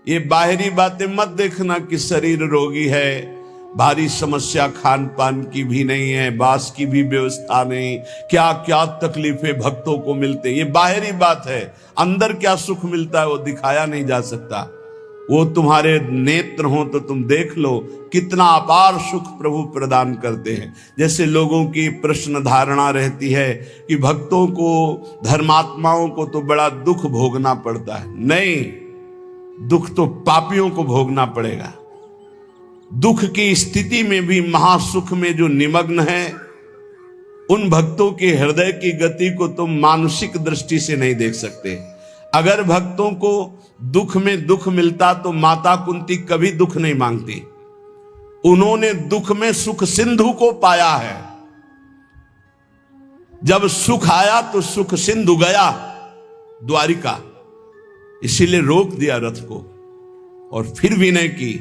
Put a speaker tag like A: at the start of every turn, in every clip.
A: ये बाहरी बातें मत देखना कि शरीर रोगी है, भारी समस्या खान पान की भी नहीं है, बास की भी व्यवस्था नहीं, क्या क्या तकलीफें भक्तों को मिलते, ये बाहरी बात है। अंदर क्या सुख मिलता है वो दिखाया नहीं जा सकता। वो तुम्हारे नेत्र हो तो तुम देख लो कितना अपार सुख प्रभु प्रदान करते हैं। जैसे लोगों की प्रश्न धारणा रहती है कि भक्तों को, धर्मात्माओं को तो बड़ा दुख भोगना पड़ता है। नहीं, दुख तो पापियों को भोगना पड़ेगा। दुख की स्थिति में भी महासुख में जो निमग्न है, उन भक्तों के हृदय की गति को तुम मानसिक दृष्टि से नहीं देख सकते। अगर भक्तों को दुख में दुख मिलता तो माता कुंती कभी दुख नहीं मांगती। उन्होंने दुख में सुख सिंधु को पाया है। जब सुख आया तो सुख सिंधु गया द्वारिका, इसीलिए रोक दिया रथ को और फिर विनय की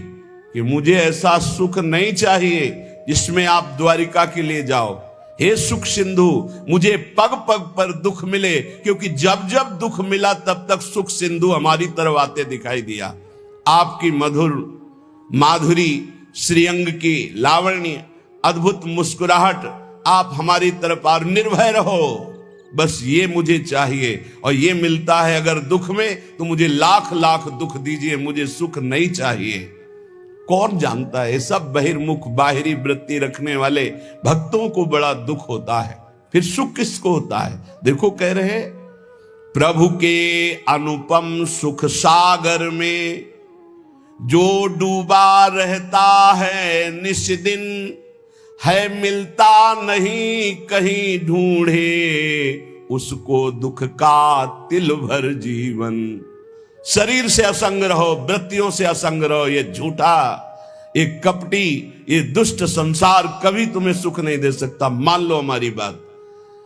A: कि मुझे ऐसा सुख नहीं चाहिए जिसमें आप द्वारिका के लिए जाओ। हे सुख सिंधु, मुझे पग पग पर दुख मिले, क्योंकि जब जब दुख मिला तब तक सुख सिंधु हमारी तरफ आते दिखाई दिया। आपकी मधुर माधुरी, श्रीअंग की लावण्य, अद्भुत मुस्कुराहट, आप हमारी तरफ और निर्भय रहो, बस ये मुझे चाहिए। और ये मिलता है अगर दुख में, तो मुझे लाख लाख दुख दीजिए, मुझे सुख नहीं चाहिए। कौन जानता है, सब बहिर्मुख बाहरी वृत्ति रखने वाले भक्तों को बड़ा दुख होता है, फिर सुख किसको होता है। देखो कह रहे, प्रभु के अनुपम सुख सागर में जो डूबा रहता है निस्दिन, है मिलता नहीं कहीं ढूंढे उसको दुख का तिल भर जीवन। शरीर से असंग रहो, वृत्तियों से असंग रहो। ये झूठा, ये कपटी, ये दुष्ट संसार कभी तुम्हें सुख नहीं दे सकता। मान लो हमारी बात।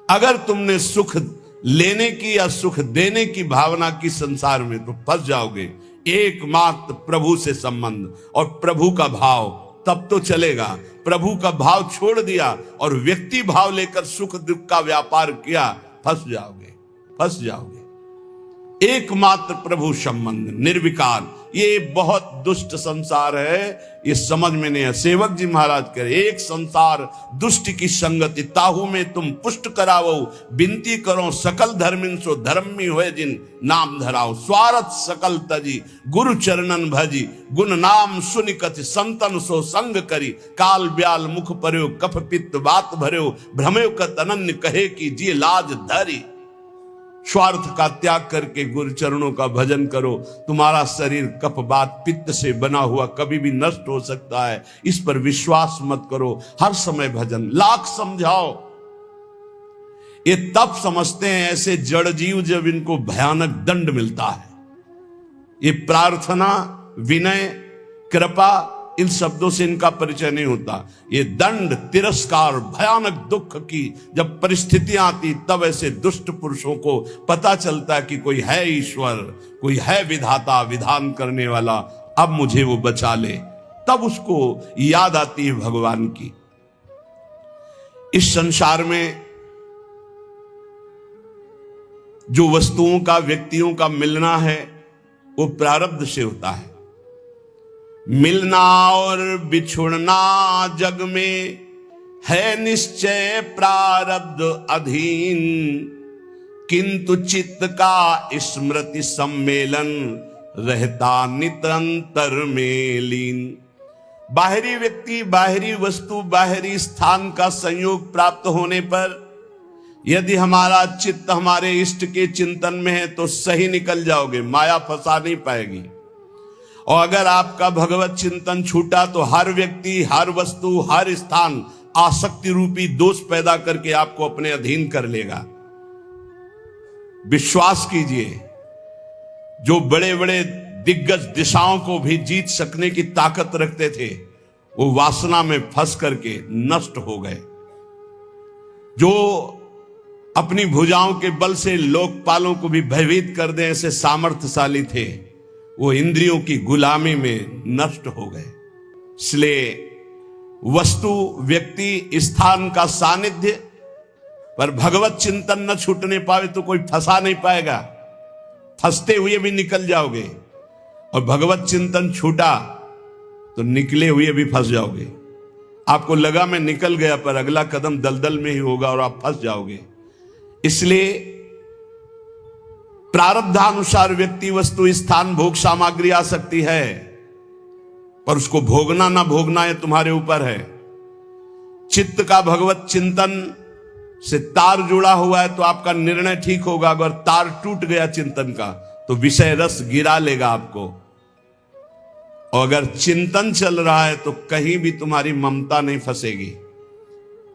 A: अगर तुमने सुख लेने की या सुख देने की भावना की संसार में, तो फंस जाओगे। एकमात्र प्रभु से संबंध और प्रभु का भाव, तब तो चलेगा। प्रभु का भाव छोड़ दिया और व्यक्ति भाव लेकर सुख दुख का व्यापार किया, फंस जाओगे, फंस जाओगे। एकमात्र प्रभु संबंध, निर्विकार, ये बहुत दुष्ट संसार है, ये समझ में नहीं है। सेवक जी महाराज कह रहे, एक संसार दुष्ट की संगति, ताहू में तुम पुष्ट करावो, बिनती करो सकल धर्मिन सो धर्मी हुए जिन नाम धराओ। स्वार्थ सकल तजी गुरु चरणन भजी, गुण नाम सुनि कथि संतन सो संग करी। काल ब्याल मुख पर्यो कफ पित्त बात भर्यो, भ्रमयो कत अनन्य कहे की जी लाज धरी। स्वार्थ का त्याग करके गुरु चरणों का भजन करो। तुम्हारा शरीर कफ बात पित्त से बना हुआ कभी भी नष्ट हो सकता है, इस पर विश्वास मत करो। हर समय भजन, लाख समझाओ, ये तब समझते हैं ऐसे जड़ जीव जब इनको भयानक दंड मिलता है। ये प्रार्थना, विनय, कृपा, इन शब्दों से इनका परिचय नहीं होता। ये दंड, तिरस्कार, भयानक दुख की जब परिस्थितियां आती, तब ऐसे दुष्ट पुरुषों को पता चलता है कि कोई है ईश्वर, कोई है विधाता, विधान करने वाला, अब मुझे वो बचा ले। तब उसको याद आती है भगवान की। इस संसार में जो वस्तुओं का, व्यक्तियों का मिलना है, वो प्रारब्ध से होता है। मिलना और बिछुड़ना जग में है निश्चय प्रारब्ध अधीन, किंतु चित्त का स्मृति सम्मेलन रहता नितंतर में लीन। बाहरी व्यक्ति, बाहरी वस्तु, बाहरी स्थान का संयोग प्राप्त होने पर यदि हमारा चित्त हमारे इष्ट के चिंतन में है तो सही निकल जाओगे, माया फंसा नहीं पाएगी। और अगर आपका भगवत चिंतन छूटा तो हर व्यक्ति, हर वस्तु, हर स्थान आसक्ति रूपी दोष पैदा करके आपको अपने अधीन कर लेगा। विश्वास कीजिए, जो बड़े बड़े दिग्गज दिशाओं को भी जीत सकने की ताकत रखते थे, वो वासना में फंस करके नष्ट हो गए। जो अपनी भुजाओं के बल से लोकपालों को भी भयभीत कर दें ऐसे सामर्थ्यशाली थे, वो इंद्रियों की गुलामी में नष्ट हो गए। इसलिए वस्तु, व्यक्ति, स्थान का सानिध्य पर भगवत चिंतन न छूटने पावे तो कोई फंसा नहीं पाएगा, फंसते हुए भी निकल जाओगे। और भगवत चिंतन छूटा तो निकले हुए भी फंस जाओगे। आपको लगा मैं निकल गया, पर अगला कदम दलदल में ही होगा और आप फंस जाओगे। इसलिए प्रारब्धानुसार व्यक्ति, वस्तु, स्थान, भोग सामग्री आ सकती है, पर उसको भोगना ना भोगना ये तुम्हारे ऊपर है। चित्त का भगवत चिंतन से तार जुड़ा हुआ है तो आपका निर्णय ठीक होगा। अगर तार टूट गया चिंतन का तो विषय रस गिरा लेगा आपको। और अगर चिंतन चल रहा है तो कहीं भी तुम्हारी ममता नहीं फंसेगी।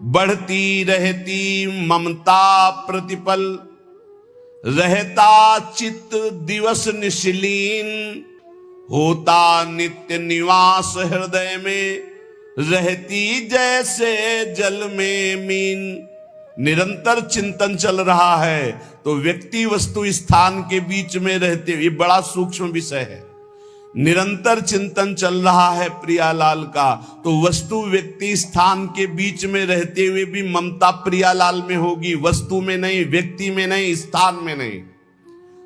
A: बढ़ती रहती ममता प्रतिपल, रहता चित्त दिवस निश्लीन, होता नित्य निवास हृदय में, रहती जैसे जल में मीन। निरंतर चिंतन चल रहा है तो व्यक्ति, वस्तु, स्थान के बीच में रहते, ये बड़ा सूक्ष्म विषय है। निरंतर चिंतन चल रहा है प्रियालाल का, तो वस्तु, व्यक्ति, स्थान के बीच में रहते हुए भी ममता प्रियालाल में होगी, वस्तु में नहीं, व्यक्ति में नहीं, स्थान में नहीं।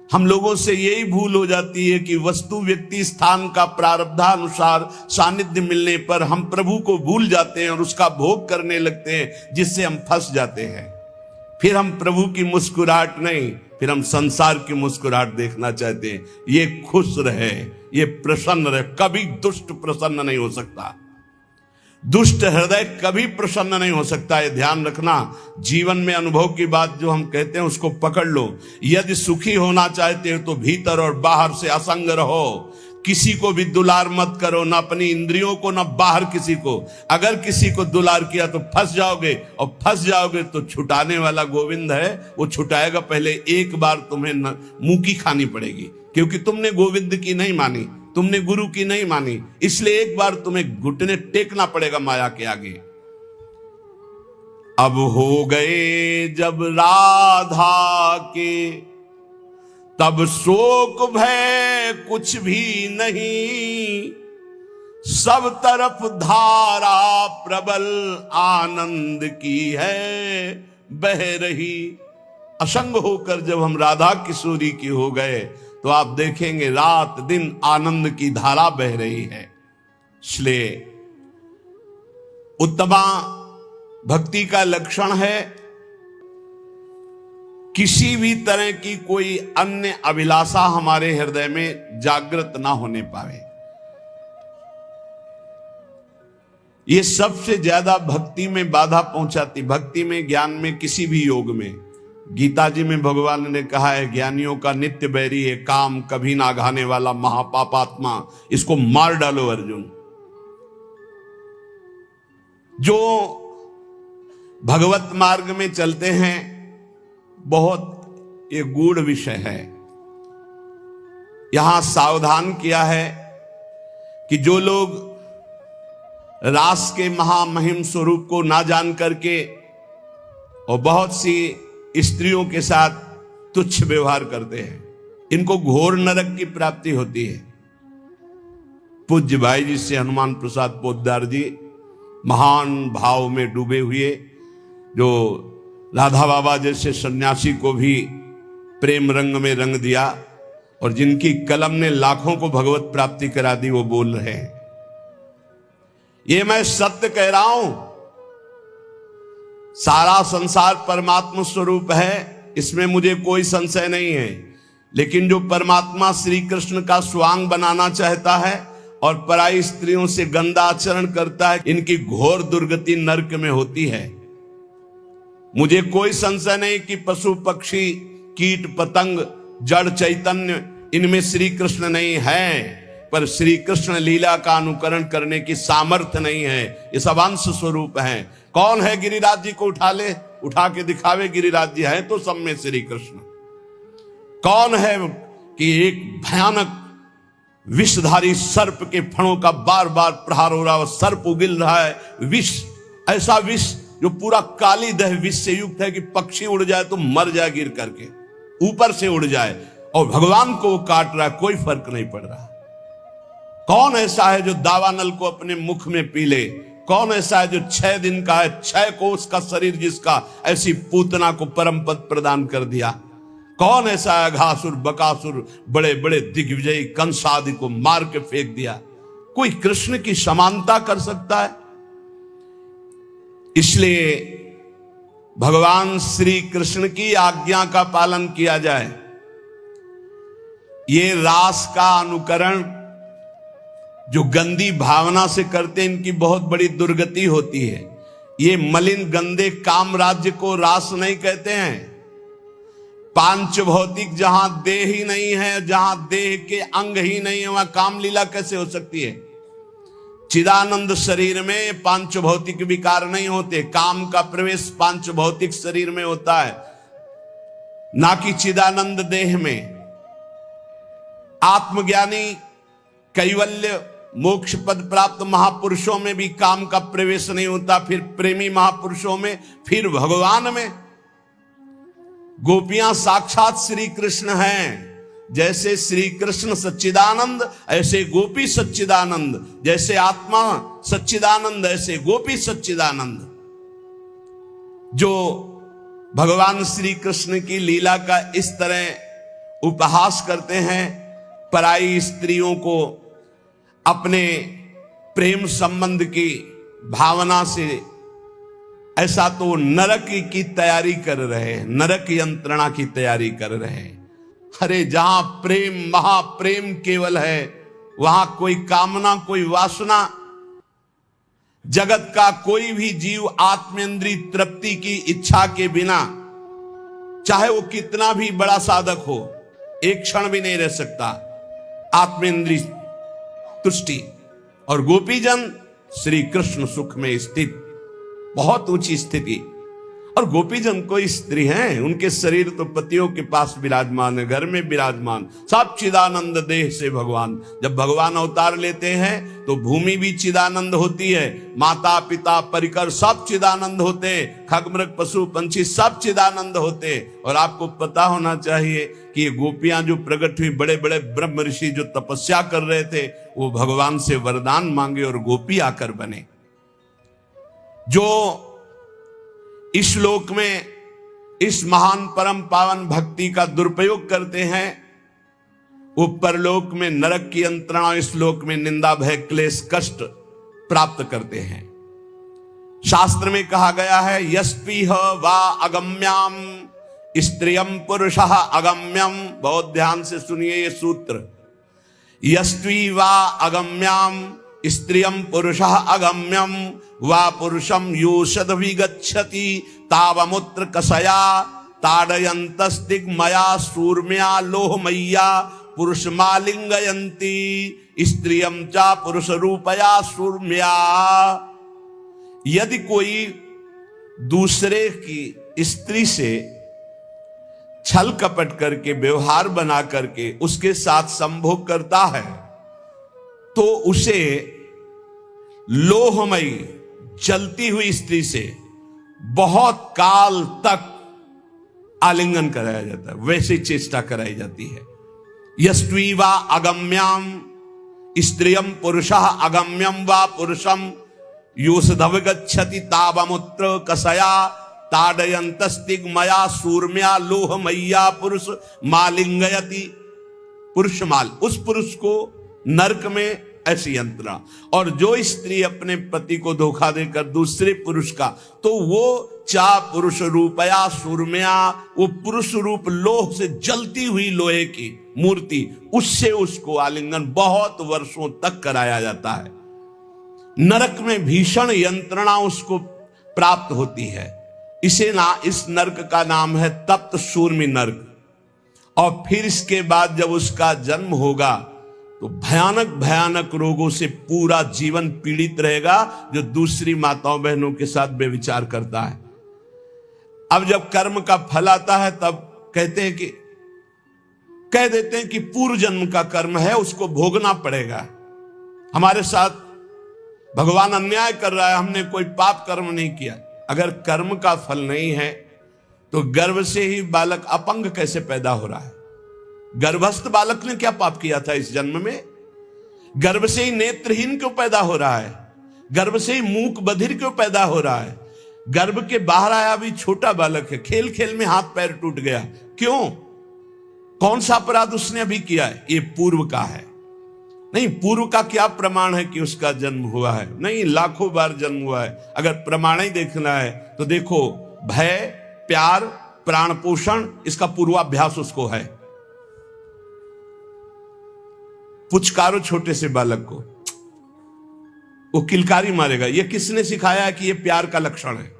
A: हम लोगों से यही भूल हो जाती है कि वस्तु, व्यक्ति, स्थान का प्रारब्धानुसार सानिध्य मिलने पर हम प्रभु को भूल जाते हैं और उसका भोग करने लगते हैं, जिससे हम फंस जाते हैं। फिर हम प्रभु की मुस्कुराहट नहीं, फिर हम संसार की मुस्कुराहट देखना चाहते हैं। ये खुश रहे, ये प्रसन्न रहे। कभी दुष्ट प्रसन्न नहीं हो सकता, दुष्ट हृदय कभी प्रसन्न नहीं हो सकता। ये ध्यान रखना। जीवन में अनुभव की बात जो हम कहते हैं उसको पकड़ लो। यदि सुखी होना चाहते हो तो भीतर और बाहर से असंग रहो। किसी को भी दुलार मत करो, ना अपनी इंद्रियों को, ना बाहर किसी को। अगर किसी को दुलार किया तो फंस जाओगे, और फंस जाओगे तो छुटाने वाला गोविंद है, वो छुटाएगा। पहले एक बार तुम्हें मुंह की खानी पड़ेगी, क्योंकि तुमने गोविंद की नहीं मानी, तुमने गुरु की नहीं मानी, इसलिए एक बार तुम्हें घुटने टेकना पड़ेगा माया के आगे। अब हो गए जब राधा के, तब शोक भय कुछ भी नहीं, सब तरफ धारा प्रबल आनंद की है बह रही। असंग होकर जब हम राधा किशोरी की हो गए तो आप देखेंगे रात दिन आनंद की धारा बह रही है। इसलिए उत्तमा भक्ति का लक्षण है किसी भी तरह की कोई अन्य अभिलाषा हमारे हृदय में जागृत ना होने पावे। ये सबसे ज्यादा भक्ति में बाधा पहुंचाती, भक्ति में, ज्ञान में, किसी भी योग में। गीता जी में भगवान ने कहा है, ज्ञानियों का नित्य बैरी है काम, कभी ना घाने वाला महापापात्मा, इसको मार डालो अर्जुन। जो भगवत मार्ग में चलते हैं, बहुत ये गूढ़ विषय है। यहां सावधान किया है कि जो लोग रास के महामहिम स्वरूप को ना जान करके और बहुत सी स्त्रियों के साथ तुच्छ व्यवहार करते हैं, इनको घोर नरक की प्राप्ति होती है। पूज्य भाई जी से हनुमान प्रसाद पोद्दार जी महान भाव में डूबे हुए, जो राधा बाबा जैसे सन्यासी को भी प्रेम रंग में रंग दिया और जिनकी कलम ने लाखों को भगवत प्राप्ति करा दी, वो बोल रहे हैं, ये मैं सत्य कह रहा हूं, सारा संसार परमात्मा स्वरूप है, इसमें मुझे कोई संशय नहीं है। लेकिन जो परमात्मा श्री कृष्ण का स्वांग बनाना चाहता है और पराई स्त्रियों से गंदा आचरण करता है, इनकी घोर दुर्गति नरक में होती है। मुझे कोई संशय नहीं कि पशु पक्षी कीट पतंग जड़ चैतन्य इनमें श्री कृष्ण नहीं है, पर श्री कृष्ण लीला का अनुकरण करने की सामर्थ्य नहीं है। ये सब अंश स्वरूप है। कौन है गिरिराज जी को उठा ले, उठा के दिखावे, गिरिराज जी है तो सब में श्री कृष्ण। कौन है कि एक भयानक विषधारी सर्प के फणों का बार बार प्रहार हो रहा है, सर्प उगिल रहा है, विष, ऐसा विष जो पूरा काली दह विष से युक्त है कि पक्षी उड़ जाए तो मर जाए गिर करके, ऊपर से उड़ जाए, और भगवान को काट रहा है, कोई फर्क नहीं पड़ रहा। कौन ऐसा है जो दावानल को अपने मुख में पी ले? कौन ऐसा है जो 6 दिन का है, 6 कोस का शरीर जिसका, ऐसी पूतना को परम पद प्रदान कर दिया? कौन ऐसा अघासुर बकासुर बड़े बड़े दिग्विजयी कंस आदि को मार के फेंक दिया? कोई कृष्ण की समानता कर सकता है? इसलिए भगवान श्री कृष्ण की आज्ञा का पालन किया जाए। ये रास का अनुकरण जो गंदी भावना से करते हैं, इनकी बहुत बड़ी दुर्गति होती है। ये मलिन गंदे काम राज्य को रास नहीं कहते हैं। पांच भौतिक, जहां देह ही नहीं है, जहां देह के अंग ही नहीं है, वहां काम लीला कैसे हो सकती है? चिदानंद शरीर में पांच भौतिक विकार नहीं होते। काम का प्रवेश पांच भौतिक शरीर में होता है, ना कि चिदानंद देह में। आत्मज्ञानी कैवल्य मोक्ष पद प्राप्त महापुरुषों में भी काम का प्रवेश नहीं होता, फिर प्रेमी महापुरुषों में, फिर भगवान में। गोपियां साक्षात श्री कृष्ण हैं। जैसे श्री कृष्ण सच्चिदानंद, ऐसे गोपी सच्चिदानंद। जैसे आत्मा सच्चिदानंद, ऐसे गोपी सच्चिदानंद। जो भगवान श्री कृष्ण की लीला का इस तरह उपहास करते हैं, पराई स्त्रियों को अपने प्रेम संबंध की भावना से, ऐसा तो नरक की तैयारी कर रहे हैं, नरक यंत्रणा की तैयारी कर रहे हैं। अरे जहां प्रेम, महाप्रेम केवल है, वहां कोई कामना, कोई वासना, जगत का कोई भी जीव आत्मेंद्रिय तृप्ति की इच्छा के बिना, चाहे वो कितना भी बड़ा साधक हो, एक क्षण भी नहीं रह सकता आत्मेंद्रिय तुष्टि। और गोपीजन श्री कृष्ण सुख में स्थित, बहुत ऊंची स्थिति। और गोपीजन कोई स्त्री हैं, उनके शरीर तो पतियों के पास विराजमान है, घर में विराजमान, सब चिदानंद देह से भगवान। जब भगवान अवतार लेते हैं तो भूमि भी चिदानंद होती है, माता पिता परिकर सब चिदानंद होते, खगमृग पशु पंछी सब चिदानंद होते। और आपको पता होना चाहिए कि ये गोपियां जो प्रकट हुई, बड़े बड़े ब्रह्म ऋषि जो तपस्या कर रहे थे, वो भगवान से वरदान मांगे और गोपी आकर बने। जो इस लोक में इस महान परम पावन भक्ति का दुरुपयोग करते हैं, वो परलोक में नरक की यंत्रणा, इस लोक में निंदा भय क्लेश कष्ट प्राप्त करते हैं। शास्त्र में कहा गया है, यस्पीह वा अगम्याम स्त्रियम पुरुषः अगम्यम। बहुत ध्यान से सुनिए ये सूत्र। यस्वी वा अगम्याम स्त्रियम पुरुषः अगम्यम वा पुरुषम योषद विगच्छति तावमुत्र कसया ताडयन्तस्तिग्मया सूर्म्या लोहमय्या पुरुषमालिंगयन्ति स्त्रियम चा पुरुष रूपया सूर्म्या। यदि कोई दूसरे की स्त्री से छल कपट करके, व्यवहार बना करके उसके साथ संभोग करता है, तो उसे लोहमयी जलती हुई स्त्री से बहुत काल तक आलिंगन कराया जाता है, वैसे चेष्टा कराई जाती है। यस्वी वा अगम्याम स्त्रियम पुरुषः अगम्यम वा पुरुषम योषधवगच्छति तावमुत्र कसया ताडयन्तस्तिग्मया सूर्म्या लोहमय्या पुरुष मालिंगयति। पुरुष माल, उस पुरुष को नरक में ऐसी यंत्रणा। और जो स्त्री अपने पति को धोखा देकर दूसरे पुरुष का, तो वो चा पुरुष रूपया सूर्म्या, वो पुरुष रूप लोह से जलती हुई लोहे की मूर्ति, उससे उसको आलिंगन बहुत वर्षों तक कराया जाता है। नरक में भीषण यंत्रणा उसको प्राप्त होती है। इस नरक का नाम है तप्त शूर्मी नरक। और फिर इसके बाद जब उसका जन्म होगा तो भयानक भयानक रोगों से पूरा जीवन पीड़ित रहेगा, जो दूसरी माताओं बहनों के साथ व्यभिचार करता है। अब जब कर्म का फल आता है, तब कह देते हैं कि पूर्व जन्म का कर्म है, उसको भोगना पड़ेगा। हमारे साथ भगवान अन्याय कर रहा है, हमने कोई पाप कर्म नहीं किया। अगर कर्म का फल नहीं है तो गर्भ से ही बालक अपंग कैसे पैदा हो रहा है? गर्भस्थ बालक ने क्या पाप किया था इस जन्म में? गर्भ से ही नेत्रहीन क्यों पैदा हो रहा है? गर्भ से ही मूक बधिर क्यों पैदा हो रहा है? गर्भ के बाहर आया भी छोटा बालक है, खेल खेल में हाथ पैर टूट गया, क्यों? कौन सा अपराध उसने अभी किया है? ये पूर्व का है। नहीं, पूर्व का क्या प्रमाण है कि उसका जन्म हुआ है? नहीं, लाखों बार जन्म हुआ है। अगर प्रमाण ही देखना है तो देखो, भय, प्यार, प्राण पोषण, इसका पूर्वाभ्यास उसको है। पुचकारो छोटे से बालक को, वो किलकारी मारेगा। ये किसने सिखाया है कि ये प्यार का लक्षण है?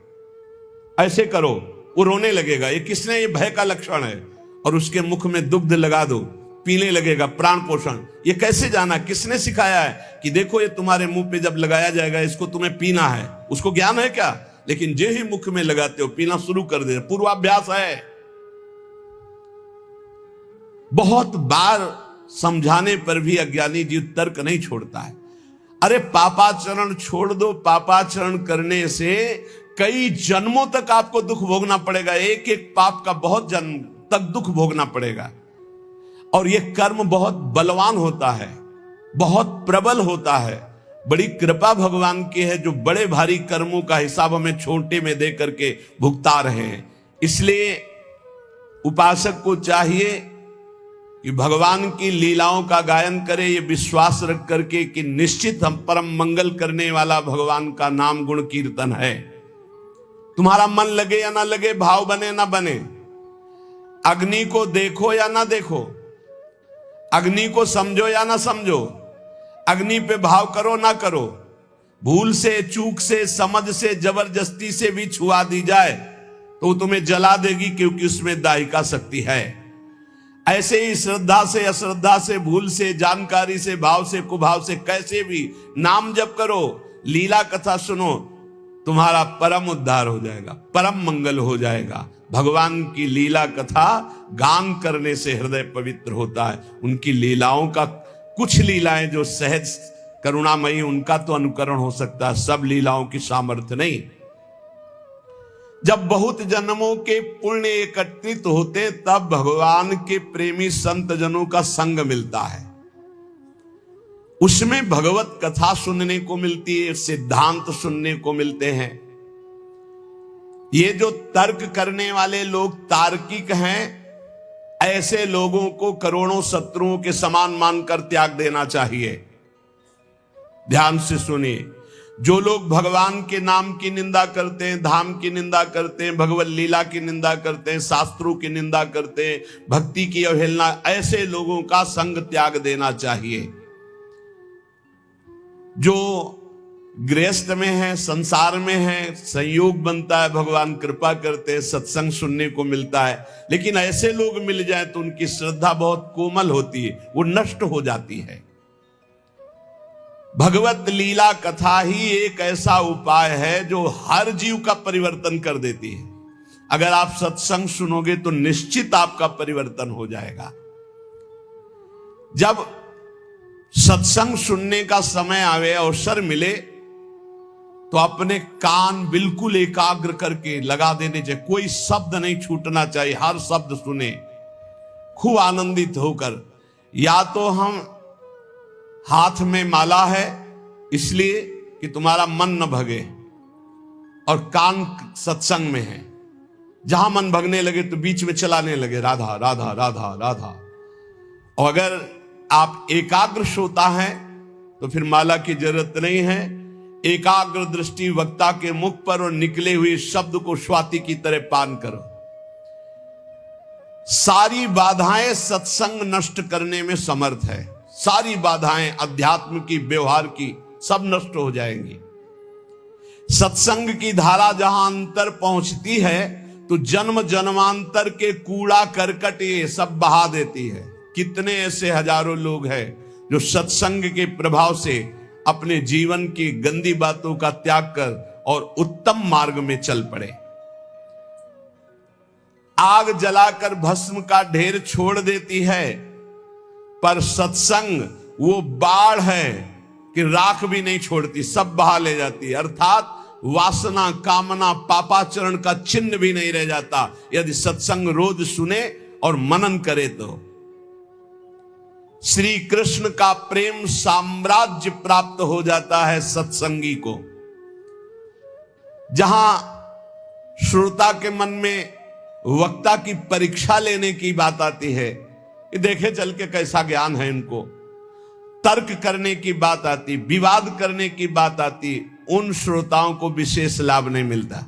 A: ऐसे करो, वो रोने लगेगा। ये किसने? ये भय का लक्षण है। और उसके मुख में दुग्ध लगा दो, पीने लगेगा, प्राण पोषण। ये कैसे जाना? किसने सिखाया है कि देखो ये तुम्हारे मुंह पे जब लगाया जाएगा इसको तुम्हें पीना है? उसको ज्ञान है क्या? लेकिन जो ही मुख में लगाते हो पीना शुरू कर दे, पूर्वाभ्यास है। बहुत बार समझाने पर भी अज्ञानी जीव तर्क नहीं छोड़ता है। अरे पापाचरण छोड़ दो, पापाचरण करने से कई जन्मों तक आपको दुख भोगना पड़ेगा। एक एक पाप का बहुत जन्म तक दुख भोगना पड़ेगा। और यह कर्म बहुत बलवान होता है, बहुत प्रबल होता है। बड़ी कृपा भगवान की है जो बड़े भारी कर्मों का हिसाब हमें छोटे में दे करके भुगता रहे हैं। इसलिए उपासक को चाहिए कि भगवान की लीलाओं का गायन करे, ये विश्वास रख करके कि निश्चित हम परम मंगल करने वाला भगवान का नाम गुण कीर्तन है। तुम्हारा मन लगे या ना लगे, भाव बने ना बने, अग्नि को देखो या ना देखो, अग्नि को समझो या ना समझो, अग्नि पे भाव करो ना करो, भूल से, चूक से, समझ से, जबरदस्ती से भी छुआ दी जाए तो तुम्हें जला देगी, क्योंकि उसमें दाहिका शक्ति है। ऐसे ही श्रद्धा से, अश्रद्धा से, भूल से, जानकारी से, भाव से, कुभाव से, कैसे भी नाम जप करो, लीला कथा सुनो, तुम्हारा परम उद्धार हो जाएगा, परम मंगल हो जाएगा। भगवान की लीला कथा गान करने से हृदय पवित्र होता है। उनकी लीलाओं का, कुछ लीलाएं जो सहज करुणामयी, उनका तो अनुकरण हो सकता है, सब लीलाओं की सामर्थ्य नहीं। जब बहुत जन्मों के पुण्य एकत्रित होते तब भगवान के प्रेमी संत जनों का संग मिलता है। उसमें भगवत कथा सुनने को मिलती है, सिद्धांत सुनने को मिलते हैं। ये जो तर्क करने वाले लोग तार्किक हैं, ऐसे लोगों को करोड़ों शत्रुओं के समान मानकर त्याग देना चाहिए। ध्यान से सुनिए, जो लोग भगवान के नाम की निंदा करते हैं, धाम की निंदा करते हैं, भगवत लीला की निंदा करते हैं, शास्त्रों की निंदा करते हैं, भक्ति की अवहेलना, ऐसे लोगों का संग त्याग देना चाहिए। जो गृहस्थ में है, संसार में है, संयोग बनता है, भगवान कृपा करते हैं, सत्संग सुनने को मिलता है। लेकिन ऐसे लोग मिल जाए तो उनकी श्रद्धा बहुत कोमल होती है, वो नष्ट हो जाती है। भगवत लीला कथा ही एक ऐसा उपाय है जो हर जीव का परिवर्तन कर देती है। अगर आप सत्संग सुनोगे तो निश्चित आपका परिवर्तन हो जाएगा। जब सत्संग सुनने का समय आवे, अवसर मिले, तो अपने कान बिल्कुल एकाग्र करके लगा देने चाहिए। कोई शब्द नहीं छूटना चाहिए, हर शब्द सुने खूब आनंदित होकर। या तो हम हाथ में माला है इसलिए कि तुम्हारा मन न भगे, और कान सत्संग में है, जहां मन भगने लगे तो बीच में चलाने लगे राधा राधा राधा राधा। और अगर आप एकाग्र श्रोता हैं तो फिर माला की जरूरत नहीं है। एकाग्र दृष्टि वक्ता के मुख पर और निकले हुए शब्द को स्वाति की तरह पान करो। सारी बाधाएं सत्संग नष्ट करने में समर्थ है। सारी बाधाएं अध्यात्म की, व्यवहार की, सब नष्ट हो जाएंगी। सत्संग की धारा जहां अंतर पहुंचती है तो जन्म जन्मांतर के कूड़ा करकट ये सब बहा देती है। कितने ऐसे हजारों लोग हैं जो सत्संग के प्रभाव से अपने जीवन की गंदी बातों का त्याग कर और उत्तम मार्ग में चल पड़े। आग जलाकर भस्म का ढेर छोड़ देती है, पर सत्संग वो बाढ़ है कि राख भी नहीं छोड़ती, सब बहा ले जाती है। अर्थात वासना, कामना, पापाचरण का चिन्ह भी नहीं रह जाता यदि सत्संग रोज सुने और मनन करे तो। श्री कृष्ण का प्रेम साम्राज्य प्राप्त हो जाता है सत्संगी को। जहां श्रोता के मन में वक्ता की परीक्षा लेने की बात आती है, कि देखे चल के कैसा ज्ञान है इनको। तर्क करने की बात आती, विवाद करने की बात आती, उन श्रोताओं को विशेष लाभ नहीं मिलता।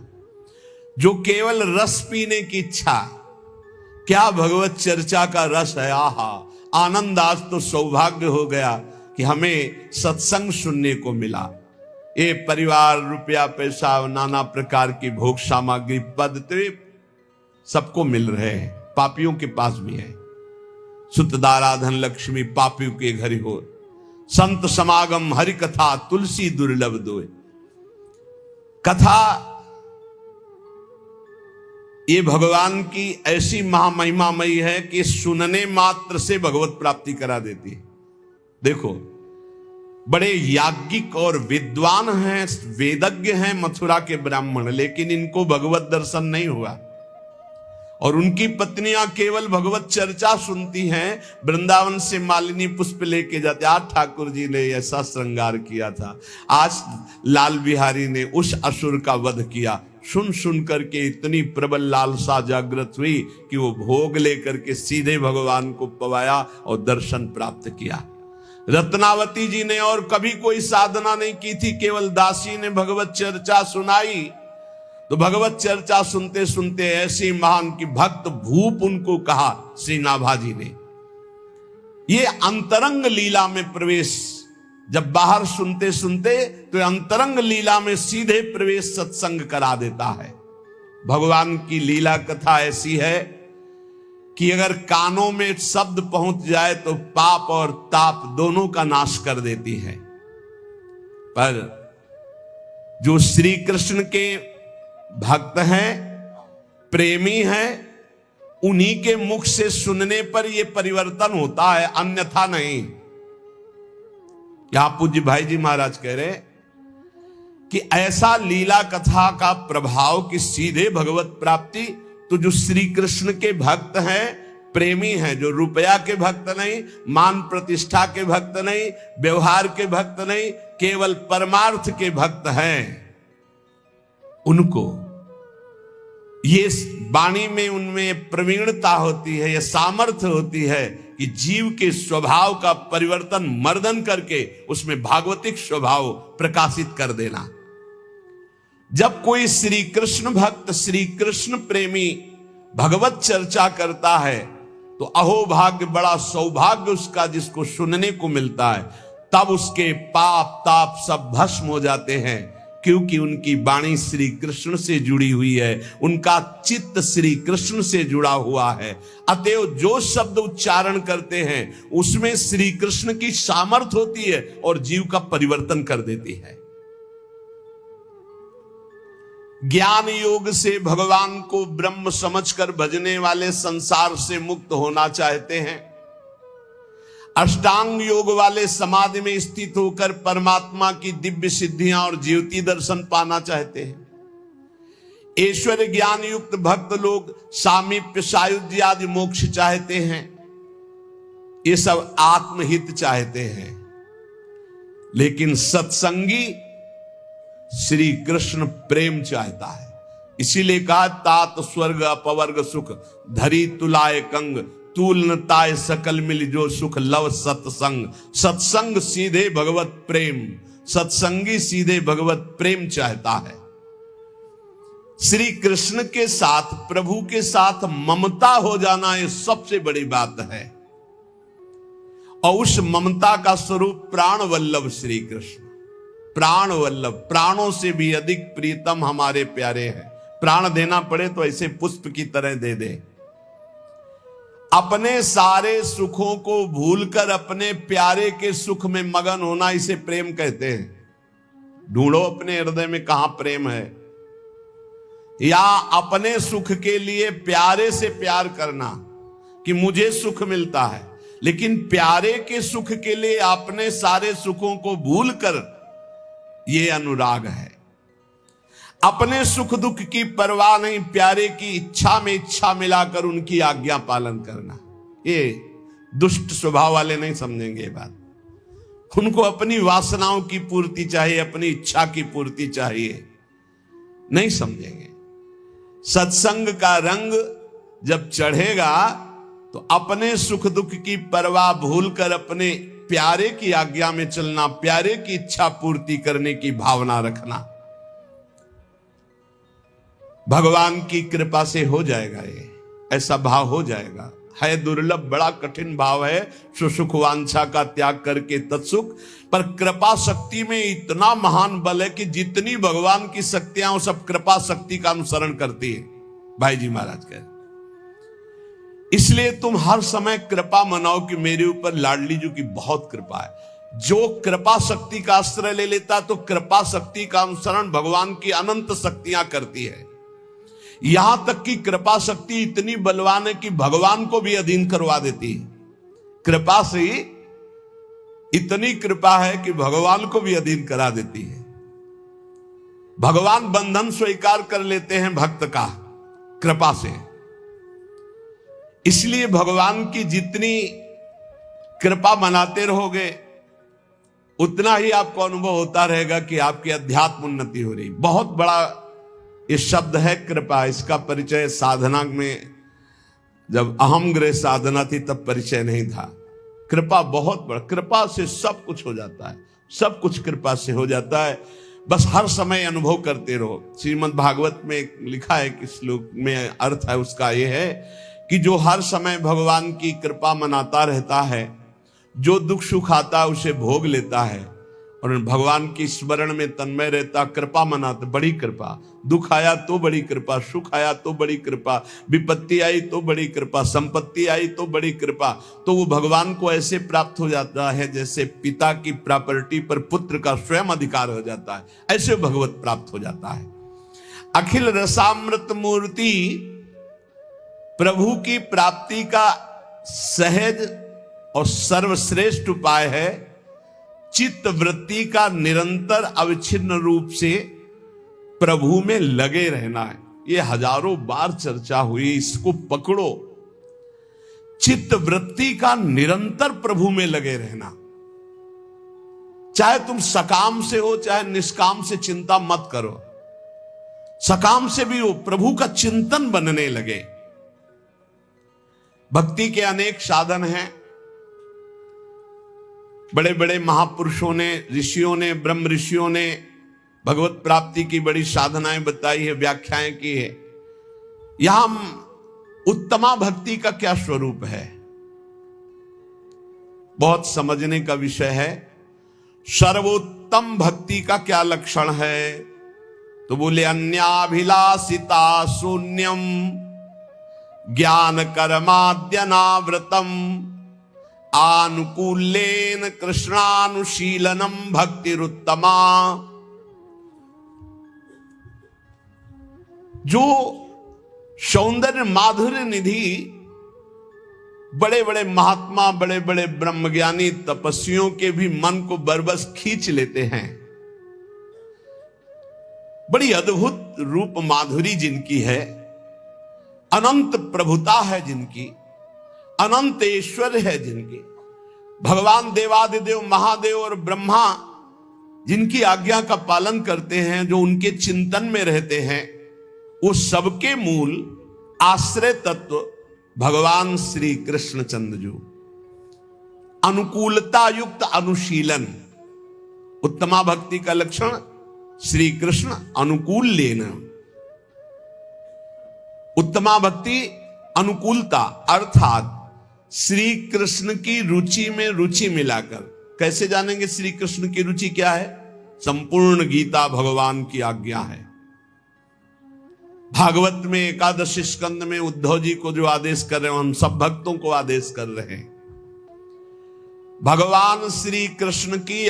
A: जो केवल रस पीने की इच्छा, क्या भगवत चर्चा का रस है, आहा आनंद, आज तो सौभाग्य हो गया कि हमें सत्संग सुनने को मिला। ये परिवार, रुपया पैसा, नाना प्रकार की भोग सामग्री, पद सबको मिल रहे हैं, पापियों के पास भी है। सुतदारा धन लक्ष्मी पापियों के घर हो, संत समागम हरि कथा तुलसी दुर्लभ दोय। कथा ये भगवान की ऐसी महामहिमामयी है कि सुनने मात्र से भगवत प्राप्ति करा देती है। देखो, बड़े याज्ञिक और विद्वान हैं, वेदज्ञ हैं मथुरा के ब्राह्मण, लेकिन इनको भगवत दर्शन नहीं हुआ। और उनकी पत्नियां केवल भगवत चर्चा सुनती हैं। वृंदावन से मालिनी पुष्प लेके जाते, आज ठाकुर जी ने ऐसा श्रृंगार किया था, आज लाल बिहारी ने उस असुर का वध किया। सुन सुन करके इतनी प्रबल लालसा जागृत हुई कि वो भोग लेकर के सीधे भगवान को पवाया और दर्शन प्राप्त किया। रत्नावती जी ने और कभी कोई साधना नहीं की थी, केवल दासी ने भगवत चर्चा सुनाई। तो भगवत चर्चा सुनते सुनते ऐसी महान की भक्त भूप उनको कहा श्री नाभाजी ने। ये अंतरंग लीला में प्रवेश, जब बाहर सुनते सुनते तो अंतरंग लीला में सीधे प्रवेश सत्संग करा देता है। भगवान की लीला कथा ऐसी है कि अगर कानों में शब्द पहुंच जाए तो पाप और ताप दोनों का नाश कर देती है। पर जो श्री कृष्ण के भक्त हैं, प्रेमी हैं, उन्हीं के मुख से सुनने पर यह परिवर्तन होता है, अन्यथा नहीं। यहां पूज्य भाई जी महाराज कह रहे कि ऐसा लीला कथा का प्रभाव कि सीधे भगवत प्राप्ति। तो जो श्री कृष्ण के भक्त हैं, प्रेमी हैं, जो रुपया के भक्त नहीं, मान प्रतिष्ठा के भक्त नहीं, व्यवहार के भक्त नहीं, केवल परमार्थ के भक्त हैं, उनको ये वाणी में उनमें प्रवीणता होती है, यह सामर्थ्य होती है कि जीव के स्वभाव का परिवर्तन मर्दन करके उसमें भागवतिक स्वभाव प्रकाशित कर देना। जब कोई श्री कृष्ण भक्त, श्री कृष्ण प्रेमी भगवत चर्चा करता है तो अहोभाग्य, बड़ा सौभाग्य उसका जिसको सुनने को मिलता है। तब उसके पाप ताप सब भस्म हो जाते हैं, क्योंकि उनकी वाणी श्री कृष्ण से जुड़ी हुई है, उनका चित्त श्री कृष्ण से जुड़ा हुआ है। अतएव जो शब्द उच्चारण करते हैं उसमें श्री कृष्ण की सामर्थ्य होती है और जीव का परिवर्तन कर देती है। ज्ञान योग से भगवान को ब्रह्म समझकर भजने वाले संसार से मुक्त होना चाहते हैं। अष्टांग योग वाले समाधि में स्थित होकर परमात्मा की दिव्य सिद्धियां और ज्योति दर्शन पाना चाहते हैं। ऐश्वर्य ज्ञान युक्त भक्त लोग सामीप्य सायुज्य आदि मोक्ष चाहते हैं। ये सब आत्महित चाहते हैं। लेकिन सत्संगी श्री कृष्ण प्रेम चाहता है। इसीलिए कहा तात स्वर्ग अपवर्ग सुख धरी तुलाए कंग तूल न ताय सकल मिल जो सुख लव सत्संग। सत्संग सीधे भगवत प्रेम, सत्संगी सीधे भगवत प्रेम चाहता है। श्री कृष्ण के साथ, प्रभु के साथ ममता हो जाना ये सबसे बड़ी बात है। और उस ममता का स्वरूप प्राण वल्लभ श्री कृष्ण। प्राण वल्लभ, प्राणों से भी अधिक प्रीतम हमारे प्यारे हैं। प्राण देना पड़े तो ऐसे पुष्प की तरह दे दे। अपने सारे सुखों को भूलकर अपने प्यारे के सुख में मगन होना, इसे प्रेम कहते हैं। ढूंढो अपने हृदय में कहां प्रेम है। या अपने सुख के लिए प्यारे से प्यार करना कि मुझे सुख मिलता है, लेकिन प्यारे के सुख के लिए अपने सारे सुखों को भूलकर, यह अनुराग है। अपने सुख दुख की परवाह नहीं, प्यारे की इच्छा में इच्छा मिलाकर उनकी आज्ञा पालन करना। ये दुष्ट स्वभाव वाले नहीं समझेंगे ये बात। उनको अपनी वासनाओं की पूर्ति चाहिए, अपनी इच्छा की पूर्ति चाहिए, नहीं समझेंगे। सत्संग का रंग जब चढ़ेगा तो अपने सुख दुख की परवाह भूलकर अपने प्यारे की आज्ञा में चलना, प्यारे की इच्छा पूर्ति करने की भावना रखना, भगवान की कृपा से हो जाएगा। ये ऐसा भाव हो जाएगा। है दुर्लभ, बड़ा कठिन भाव है, सुसुख वांछा का त्याग करके तत्सुख। पर कृपा शक्ति में इतना महान बल है कि जितनी भगवान की शक्तियां वो सब कृपा शक्ति का अनुसरण करती है। भाई जी महाराज कह, इसलिए तुम हर समय कृपा मनाओ कि मेरे ऊपर लाडली जी की बहुत कृपा है। जो कृपा शक्ति का आश्रय ले लेता तो कृपा शक्ति का अनुसरण भगवान की अनंत शक्तियां करती है। यहां तक कि कृपा शक्ति इतनी बलवान है कि भगवान को भी अधीन करवा देती है। कृपा से इतनी कृपा है कि भगवान को भी अधीन करा देती है। भगवान बंधन स्वीकार कर लेते हैं भक्त का कृपा से। इसलिए भगवान की जितनी कृपा मनाते रहोगे उतना ही आपको अनुभव होता रहेगा कि आपकी अध्यात्म उन्नति हो रही। बहुत बड़ा ये शब्द है कृपा। इसका परिचय साधना में जब अहम ग्रह साधना थी तब परिचय नहीं था। कृपा बहुत बड़ा, कृपा से सब कुछ हो जाता है, सब कुछ कृपा से हो जाता है। बस हर समय अनुभव करते रहो। श्रीमद् भागवत में लिखा है कि श्लोक में अर्थ है उसका यह है कि जो हर समय भगवान की कृपा मनाता रहता है, जो दुख सुख आता है उसे भोग लेता है और भगवान की स्मरण में तन्मय रहता, कृपा मनाते, बड़ी कृपा। दुख आया तो बड़ी कृपा, सुख आया तो बड़ी कृपा, विपत्ति आई तो बड़ी कृपा, संपत्ति आई तो बड़ी कृपा। तो वो भगवान को ऐसे प्राप्त हो जाता है जैसे पिता की प्रॉपर्टी पर पुत्र का स्वयं अधिकार हो जाता है, ऐसे भगवत प्राप्त हो जाता है। अखिल रसामृत मूर्ति प्रभु की प्राप्ति का सहज और सर्वश्रेष्ठ उपाय है। चित्त वृत्ति का निरंतर अविच्छिन्न रूप से प्रभु में लगे रहना है। ये हजारों बार चर्चा हुई, इसको पकड़ो। चित्त वृत्ति का निरंतर प्रभु में लगे रहना। चाहे तुम सकाम से हो चाहे निष्काम से, चिंता मत करो। सकाम से भी हो, प्रभु का चिंतन बनने लगे। भक्ति के अनेक साधन हैं। बड़े बड़े महापुरुषों ने, ऋषियों ने, ब्रह्म ऋषियों ने भगवत प्राप्ति की बड़ी साधनाएं बताई है, व्याख्याएं की है। यहां उत्तमा भक्ति का क्या स्वरूप है, बहुत समझने का विषय है। सर्वोत्तम भक्ति का क्या लक्षण है, तो बोले अन्याभिलाषिता शून्यम ज्ञान कर्माद्यनावृतम आनुकूल्येन कृष्णानुशीलनम भक्तिरुत्तमा। जो सौंदर्य माधुर्य निधि बड़े बड़े महात्मा, बड़े बड़े ब्रह्मज्ञानी तपस्वियों के भी मन को बरबस खींच लेते हैं। बड़ी अद्भुत रूप माधुरी जिनकी है, अनंत प्रभुता है जिनकी, अनंत ऐश्वर्य है जिनकी। भगवान देवादिदेव महादेव और ब्रह्मा जिनकी आज्ञा का पालन करते हैं, जो उनके चिंतन में रहते हैं, वो सबके मूल आश्रय तत्व भगवान श्री कृष्ण चंद्रजू। अनुकूलता युक्त अनुशीलन, उत्तमा भक्ति का लक्षण श्री कृष्ण अनुकूल लेना। उत्तमा भक्ति अनुकूलता अर्थात श्री कृष्ण की रुचि में रुचि मिलाकर। कैसे जानेंगे श्री कृष्ण की रुचि क्या है? संपूर्ण गीता भगवान की आज्ञा है। भागवत में एकादश स्कंद में उद्धव जी को जो आदेश कर रहे हैं, हम सब भक्तों को आदेश कर रहे हैं। भगवान श्री कृष्ण की।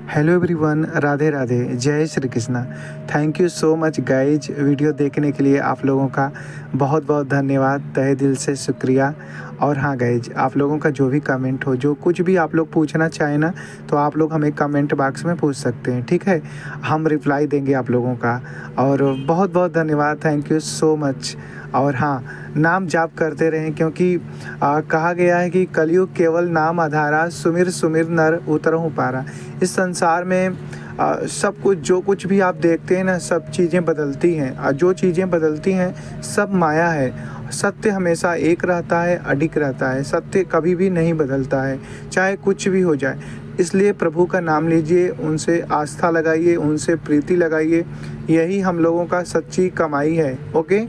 B: हेलो एवरीवन, राधे राधे, जय Shri Krishna. Thank you so much guys, video देखने के लिए आप लोगों का बहुत बहुत धन्यवाद, तहे दिल से शुक्रिया। और हाँ गाइज, आप लोगों का जो भी कमेंट हो, जो कुछ भी आप लोग पूछना चाहें ना, तो आप लोग हमें कमेंट बॉक्स में पूछ सकते हैं, ठीक है? हम रिप्लाई देंगे आप लोगों का। और बहुत बहुत धन्यवाद, थैंक यू सो मच। और हाँ, नाम जाप करते रहें, क्योंकि कहा गया है कि कलयुग केवल नाम आधारा, सुमिर सुमिर नर उतरहु पारा। इस संसार में सब कुछ जो कुछ भी आप देखते हैं ना, सब चीज़ें बदलती हैं, और जो चीज़ें बदलती हैं सब माया है। सत्य हमेशा एक रहता है, अडिग रहता है। सत्य कभी भी नहीं बदलता है, चाहे कुछ भी हो जाए। इसलिए प्रभु का नाम लीजिए, उनसे आस्था लगाइए, उनसे प्रीति लगाइए। यही हम लोगों का सच्ची कमाई है। ओके,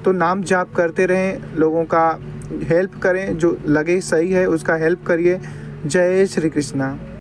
B: तो नाम जाप करते रहें, लोगों का हेल्प करें, जो लगे सही है उसका हेल्प करिए। जय श्री कृष्णा।